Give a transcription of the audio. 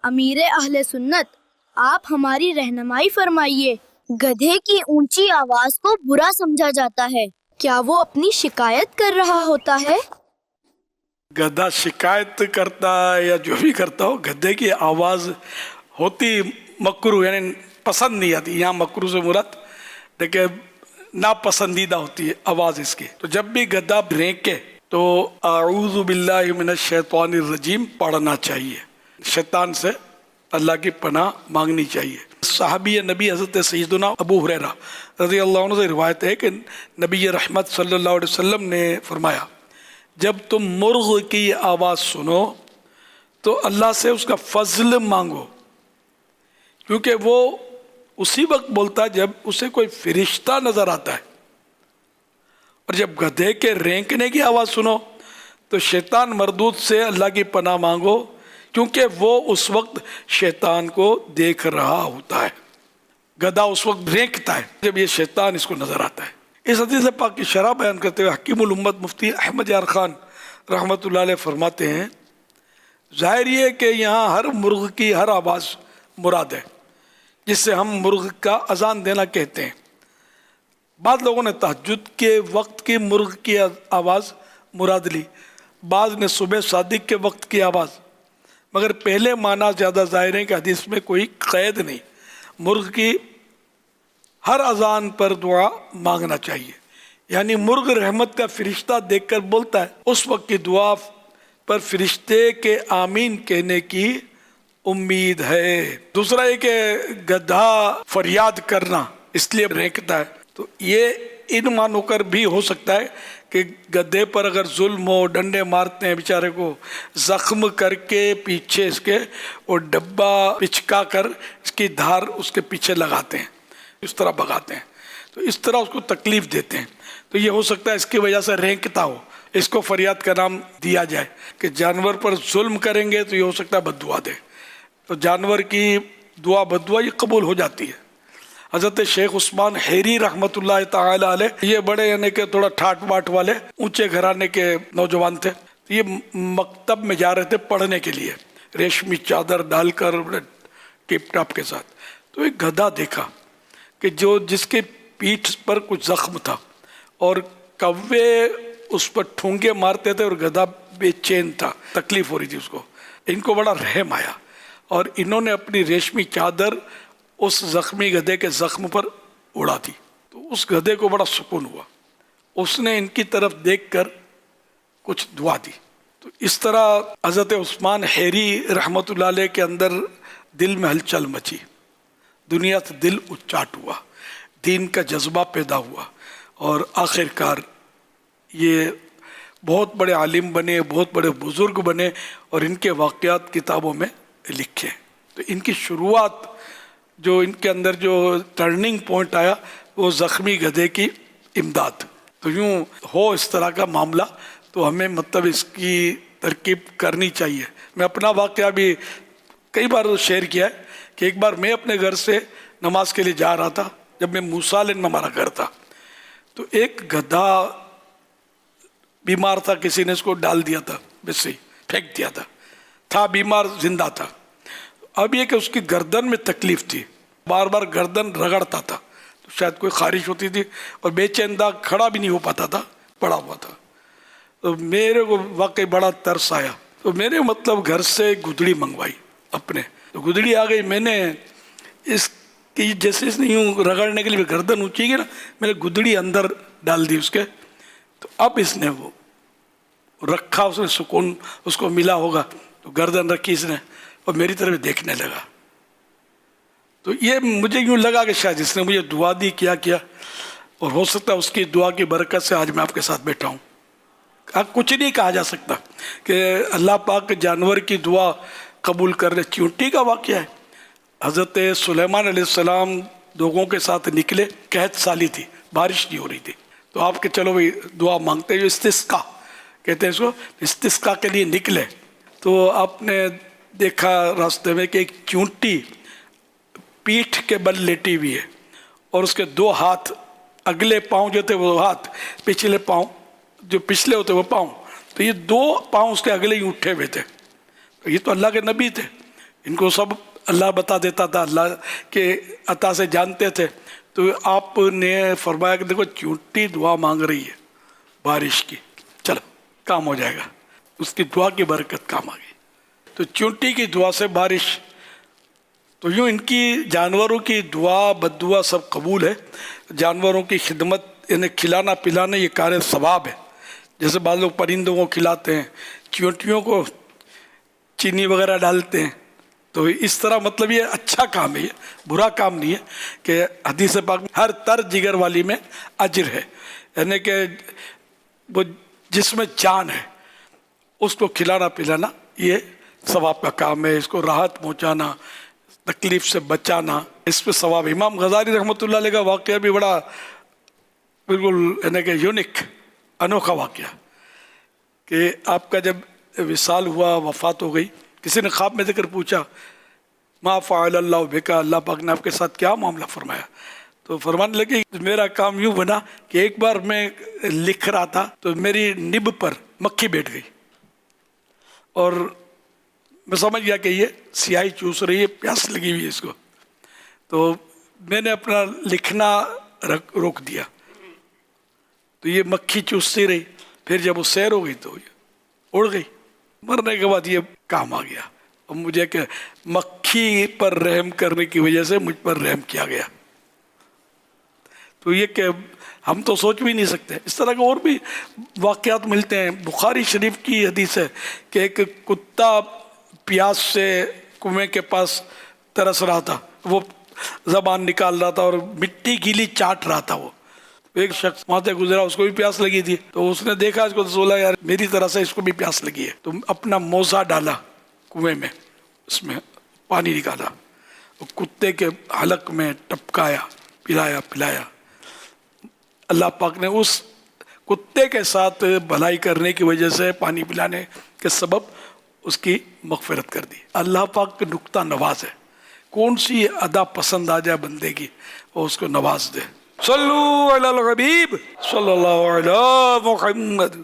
امیر اہل سنت، آپ ہماری رہنمائی فرمائیے۔ گدھے کی اونچی آواز کو برا سمجھا جاتا ہے، کیا وہ اپنی شکایت کر رہا ہوتا ہے؟ گدھا شکایت کرتا ہے یا جو بھی کرتا ہو، گدھے کی آواز ہوتی مکروہ، یعنی پسند نہیں آتی۔ یہاں مکروہ سے مراد دیکھیں ناپسندیدہ ہوتی ہے آواز اس کی۔ تو جب بھی گدھا بھینکے تو اعوذ باللہ من الشیطان الرجیم پڑھنا چاہیے، شیطان سے اللہ کی پناہ مانگنی چاہیے۔ صحابی نبی حضرت سیدنا ابو ہریرہ رضی اللہ عنہ سے روایت ہے کہ نبی رحمت صلی اللہ علیہ وسلم نے فرمایا، جب تم مرغ کی آواز سنو تو اللہ سے اس کا فضل مانگو، کیونکہ وہ اسی وقت بولتا ہے جب اسے کوئی فرشتہ نظر آتا ہے۔ اور جب گدھے کے رینکنے کی آواز سنو تو شیطان مردود سے اللہ کی پناہ مانگو، کیونکہ وہ اس وقت شیطان کو دیکھ رہا ہوتا ہے۔ گدھا اس وقت رینکتا ہے جب یہ شیطان اس کو نظر آتا ہے۔ اس حدیث پاک کی شرح بیان کرتے ہوئے حکیم الامت مفتی احمد یار خان رحمۃ اللہ علیہ فرماتے ہیں، ظاہر یہ کہ یہاں ہر مرغ کی ہر آواز مراد ہے، جس سے ہم مرغ کا اذان دینا کہتے ہیں۔ بعض لوگوں نے تہجد کے وقت کی مرغ کی آواز مراد لی، بعض نے صبح صادق کے وقت کی آواز، مگر پہلے معنی زیادہ ظاہر ہے کہ حدیث میں کوئی قید نہیں، مرغ کی ہر اذان پر دعا مانگنا چاہیے۔ یعنی مرغ رحمت کا فرشتہ دیکھ کر بولتا ہے، اس وقت کی دعا پر فرشتے کے آمین کہنے کی امید ہے۔ دوسرا یہ کہ گدھا فریاد کرنا اس لیے رینکتا ہے، تو یہ ان معنوں کر بھی ہو سکتا ہے کہ گدھے پر اگر ظلم ہو، ڈنڈے مارتے ہیں بیچارے کو، زخم کر کے پیچھے اس کے وہ ڈبہ پچکا کر اس کی دھار اس کے پیچھے لگاتے ہیں، اس طرح بگاتے ہیں، تو اس طرح اس کو تکلیف دیتے ہیں، تو یہ ہو سکتا ہے اس کی وجہ سے رینکتا ہو، اس کو فریاد کا نام دیا جائے کہ جانور پر ظلم کریں گے تو یہ ہو سکتا ہے بد دعا دے، تو جانور کی دعا بد دعا یہ قبول ہو جاتی ہے۔ حضرت شیخ عثمان حیری رحمۃ اللہ تعالی علیہ، یہ بڑے یعنی کہ تھوڑا ٹھاٹ باٹ والے اونچے گھرانے کے نوجوان تھے، یہ مکتب میں جا رہے تھے پڑھنے کے لیے، ریشمی چادر ڈال کر ٹپ ٹاپ کے ساتھ، تو ایک گدھا دیکھا کہ جس کے پیٹھ پر کچھ زخم تھا اور کوے اس پر ٹھونگے مارتے تھے اور گدھا بے چین تھا، تکلیف ہو رہی تھی اس کو۔ ان کو بڑا رحم آیا اور انہوں نے اپنی ریشمی چادر اس زخمی گدھے کے زخم پر اڑا دی، تو اس گدھے کو بڑا سکون ہوا، اس نے ان کی طرف دیکھ کر کچھ دعا دی۔ تو اس طرح حضرت عثمان حیری رحمۃ اللہ علیہ کے اندر دل میں ہلچل مچی، دنیا سے دل اچاٹ ہوا، دین کا جذبہ پیدا ہوا، اور آخر کار یہ بہت بڑے عالم بنے، بہت بڑے بزرگ بنے، اور ان کے واقعات کتابوں میں لکھے۔ تو ان کی شروعات جو ان کے اندر جو ٹرننگ پوائنٹ آیا وہ زخمی گدھے کی امداد۔ تو یوں ہو اس طرح کا معاملہ تو ہمیں مطلب اس کی ترکیب کرنی چاہیے۔ میں اپنا واقعہ بھی کئی بار شیئر کیا ہے کہ ایک بار میں اپنے گھر سے نماز کے لیے جا رہا تھا، جب میں موسیٰ میں ہمارا گھر تھا، تو ایک گدھا بیمار تھا، کسی نے اس کو ڈال دیا تھا، ویسے ہی پھینک دیا تھا بیمار، زندہ تھا۔ اب یہ کہ اس کی گردن میں تکلیف تھی، بار بار گردن رگڑتا تھا، تو شاید کوئی خارش ہوتی تھی، اور بے چین تھا، کھڑا بھی نہیں ہو پاتا تھا، پڑا ہوا تھا۔ تو میرے کو واقعی بڑا ترس آیا، تو میرے مطلب گھر سے گدڑی منگوائی اپنے، تو گدڑی آ گئی، میں نے اس کی جیسے اس نے یوں رگڑنے کے لیے گردن اونچی کی نا، میں نے گدڑی اندر ڈال دی اس کے، تو اب اس نے وہ رکھا، اس نے سکون اس کو ملا ہوگا، تو گردن رکھی اس نے اور میری طرف دیکھنے لگا۔ تو یہ مجھے یوں لگا کہ شاید اس نے مجھے دعا دی، کیا اور ہو سکتا ہے اس کی دعا کی برکت سے آج میں آپ کے ساتھ بیٹھا ہوں۔ کچھ نہیں کہا جا سکتا کہ اللہ پاک جانور کی دعا قبول کر لے۔ چیونٹی کا واقعہ ہے، حضرت سلیمان علیہ السلام لوگوں کے ساتھ نکلے، قحط سالی تھی، بارش نہیں ہو رہی تھی، تو آپ کے چلو بھائی دعا مانگتے ہیں، استسقا کہتے ہیں اس کو، استسقا کے لیے نکلے، تو آپ نے دیکھا راستے میں کہ ایک چونٹی پیٹھ کے بل لیٹی ہوئی ہے، اور اس کے دو ہاتھ، اگلے پاؤں جو تھے وہ ہاتھ، پچھلے پاؤں جو پچھلے ہوتے وہ پاؤں، تو یہ دو پاؤں اس کے اگلے ہی اٹھے ہوئے تھے، تو یہ تو اللہ کے نبی تھے، ان کو سب اللہ بتا دیتا تھا, اللہ کے عطا سے جانتے تھے. تو آپ نے فرمایا کہ دیکھو چونٹی دعا مانگ رہی ہے بارش کی, چلو کام ہو جائے گا. اس کی دعا کی برکت کام آ گئی. تو چونٹی کی دعا سے بارش. تو یوں ان کی جانوروں کی دعا بد دعا سب قبول ہے. جانوروں کی خدمت انہیں کھلانا پلانا یہ کار ثواب ہے. جیسے بعض لوگ پرندوں کو کھلاتے ہیں, چیونٹیوں کو چینی وغیرہ ڈالتے ہیں. تو اس طرح مطلب یہ اچھا کام ہے, یہ برا کام نہیں ہے. کہ حدیث پاک میں ہر تر جگر والی میں اجر ہے, یعنی کہ وہ جس میں جان ہے اس کو کھلانا پلانا یہ ثواب کا کام ہے. اس کو راحت پہنچانا, تکلیف سے بچانا, اس پہ ثواب. امام غزالی رحمۃ اللہ علیہ کا واقعہ بھی بڑا بالکل یعنی کہ یونیک انوکھا واقعہ, کہ آپ کا جب وصال ہوا, وفات ہو گئی, کسی نے خواب میں ذکر پوچھا ما فعل اللہ بکا, اللہ پاک نے آپ کے ساتھ کیا معاملہ فرمایا. تو فرمانے لگے میرا کام یوں بنا کہ ایک بار میں لکھ رہا تھا تو میری نب پر مکھی بیٹھ گئی, اور میں سمجھ گیا کہ یہ سیاہی چوس رہی ہے, پیاس لگی ہوئی ہے اس کو. تو میں نے اپنا لکھنا روک دیا, تو یہ مکھی چوستی رہی. پھر جب وہ سیر ہو گئی تو یہ اڑ گئی. مرنے کے بعد یہ کام آ گیا, اور مجھے کہ مکھی پر رحم کرنے کی وجہ سے مجھ پر رحم کیا گیا. تو یہ کہ ہم تو سوچ بھی نہیں سکتے. اس طرح کے اور بھی واقعات ملتے ہیں. بخاری شریف کی حدیث ہے کہ ایک کتا پیاس سے کنویں کے پاس ترس رہا تھا, وہ زبان نکال رہا تھا اور مٹی گیلی چاٹ رہا تھا. وہ ایک شخص وہاں سے گزرا, اس کو بھی پیاس لگی تھی, تو اس نے دیکھا اس کو, تو بولا یار میری طرح سے اس کو بھی پیاس لگی ہے. تو اپنا موزہ ڈالا کنویں میں, اس میں پانی نکالا, کتے کے حلق میں ٹپکایا, پلایا. اللہ پاک نے اس کتے کے ساتھ بھلائی کرنے کی وجہ سے, پانی پلانے کے سبب اس کی مغفرت کر دی. اللہ پاک نکتہ نواز ہے, کون سی ادا پسند آ جائے بندے کی وہ اس کو نواز دے. صلو علی الحبیب صلی اللہ علیہ محمد.